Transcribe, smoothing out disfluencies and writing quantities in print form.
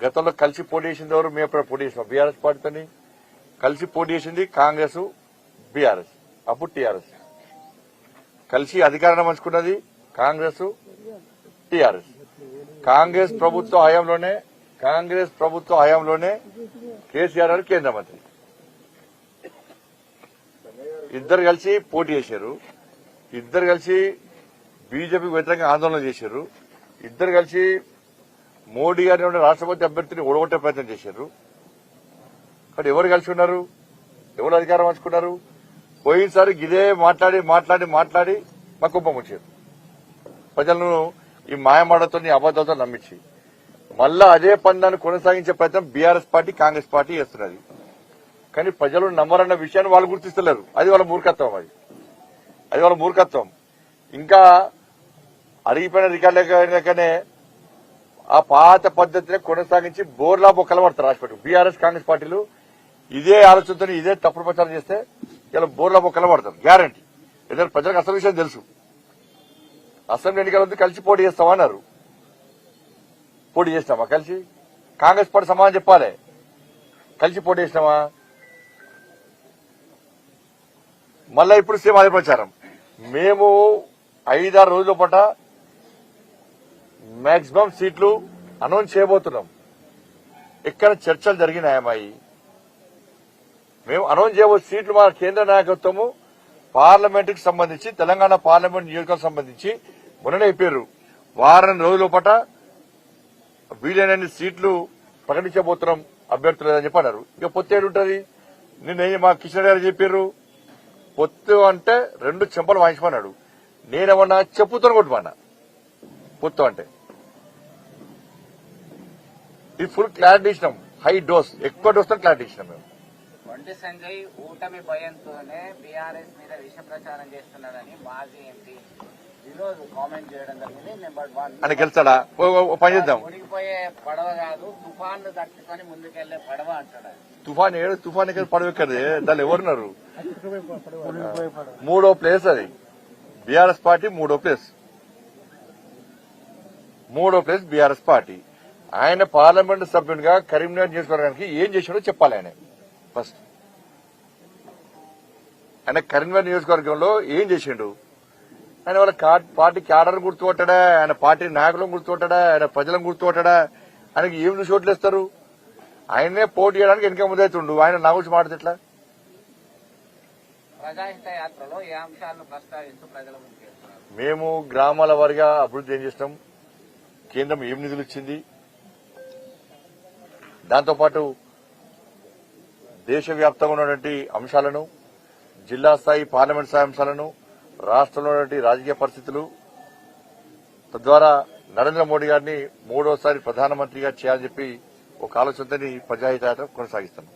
గతంలో కలిసి పోటీ చేసింది ఎవరు? మేము ఎప్పుడు పోటీ చేసాం బీఆర్ఎస్ పార్టీతోని కలిసి పోటీ చేసింది కాంగ్రెస్ బీఆర్ఎస్, అప్పుడు టీఆర్ఎస్. కలిసి అధికారాన్ని పంచుకున్నది కాంగ్రెస్ టీఆర్ఎస్. కాంగ్రెస్ ప్రభుత్వ హయాంలోనే కేసీఆర్ గారు కేంద్ర మంత్రి. ఇద్దరు కలిసి పోటీ చేశారు, ఇద్దరు కలిసి బీజేపీకి వ్యతిరేకంగా ఆందోళన చేశారు, ఇద్దరు కలిసి మోడీ గారిని రాష్ట్రపతి అభ్యర్థిని ఓడగొట్టే ప్రయత్నం చేశారు. కానీ ఎవరు కలిసి ఉన్నారు? ఎవరు అధికారం పంచుకున్నారు? పోయినసారి గిదే మాట్లాడి మా కుప్పం వచ్చారు. ప్రజలను ఈ మాయమాటతో అబద్దాలతో నమ్మించి మళ్ళా అదే పందాన్ని కొనసాగించే ప్రయత్నం బీఆర్ఎస్ పార్టీ కాంగ్రెస్ పార్టీ చేస్తున్నది. కానీ ప్రజలు నమ్మరన్న విషయాన్ని వాళ్ళు గుర్తిస్తలేరు. అది వాళ్ళ మూర్ఖత్వం. అది వాళ్ళ మూర్ఖత్వం. ఇంకా అరిగిపోయిన రికార్డులకనే ఆ పాత పద్ధతిని కొనసాగించి బోర్లా బొక్కలు పడతారు రాష్ట్రపతి. బీఆర్ఎస్ కాంగ్రెస్ పార్టీలు ఇదే ఆలోచనతో ఇదే తప్పుడు ప్రచారం చేస్తే ఇలా బోర్లా బొక్కలు పడతారు గ్యారంటీ. ఎందుకంటే ప్రజలకు అసలు విషయం తెలుసు. అసెంబ్లీ ఎన్నికల వద్ద కలిసి పోటీ చేస్తామా అన్నారు. పోటీ చేసినామా కలిసి? కాంగ్రెస్ పార్టీ సమాధానం చెప్పాలి. కలిసి పోటీ చేసినామా? మళ్ళా ఇప్పుడు సేమ్ అదే ప్రచారం. మేము 5-6 రోజుల పాట మాక్సిమం సీట్లు అనౌన్స్ చేయబోతున్నాం. ఎక్కడ చర్చలు జరిగినాయమ్మాయి? మేము అనౌన్స్ చేయబోయే సీట్లు మా కేంద్ర నాయకత్వము పార్లమెంట్ కి సంబంధించి తెలంగాణ పార్లమెంట్ నియోజకవర్గం సంబంధించి మొన్ననే అయిపోయారు. వారం రోజుల పాట వీలైనన్ని సీట్లు ప్రకటించబోతున్నాం అభ్యర్థులు అని చెప్పన్నారు. ఇక పొత్తు ఏడుంటది? నిన్న మా కిషన్ గారు చెప్పారు పొత్తు అంటే 2 చెంపలు వాయించమన్నాడు. నేనేమన్నా చెప్పుతాను కొట్టుమన్నా. పొత్తు అంటే ఇది ఫుల్ క్లారిటీ ఇచ్చినాం. హై డోస్, ఎక్కువ డోస్ తో క్లారిటీ ఇచ్చినాం. మేము బండి సంజయ్ ఓటమి భయంతోనే బీఆర్ఎస్ మీద విష ప్రచారం చేస్తున్నాడని మాజీ ఎంపీ వినోద్ కామెంట్ చేయడం జరిగింది. నెంబర్ 1 అని గెలిచాడా? పని చేద్దాం. మునిగిపోయే పడవ కాదు, తుఫాన్లు తట్టుకొని ముందుకెళ్లే పడవ అంటాడు. తుఫాన్ ఎక్కడ పడవ ఎక్కది? దాన్ని ఎవరున్నారు? 3వ ప్లేస్ అది. బీఆర్ఎస్ పార్టీ 3వ ప్లేస్ బీఆర్ఎస్ పార్టీ. ఆయన పార్లమెంటు సభ్యునిగా కరీంనగర్ నియోజకవర్గానికి ఏం చేశాడో చెప్పాలి. ఆయన ఫస్ట్ ఆయన కరీంనగర్ నియోజకవర్గంలో ఏం చేసిండు? ఆయన వాళ్ళ పార్టీ క్యాడర్ను గుర్తుపట్టాడా? ఆయన పార్టీ నాయకులను గుర్తుపట్టాడా? ఆయన ప్రజలను గుర్తుపట్టాడా? ఆయనకి ఏం చూసి ఓట్లేస్తారు? ఆయనే పోటీ చేయడానికి వెనక ముందైతుండు. ఆయన నా గురించి మాట్లాడితే ఎట్లా? ప్రజాహిత యాత్రలో ఏ అంశాలను ప్రస్తావిస్తూ ప్రజల ముందు మేము గ్రామాల వారిగా అభివృద్ధి ఏం చేస్తాం, కేంద్రం ఏం నిధులు ఇచ్చింది, దాంతోపాటు దేశవ్యాప్తంగా ఉన్నటువంటి అంశాలను, జిల్లా స్థాయి పార్లమెంట్ స్థాయి అంశాలను, రాష్ట్రంలో ఉన్నటువంటి రాజకీయ పరిస్థితులు, తద్వారా నరేంద్ర మోడీ గారిని 3వసారి ప్రధానమంత్రిగా చేయాలని చెప్పి ఒక ఆలోచనతో ప్రజాహిత యాత్ర కొనసాగిస్తాం.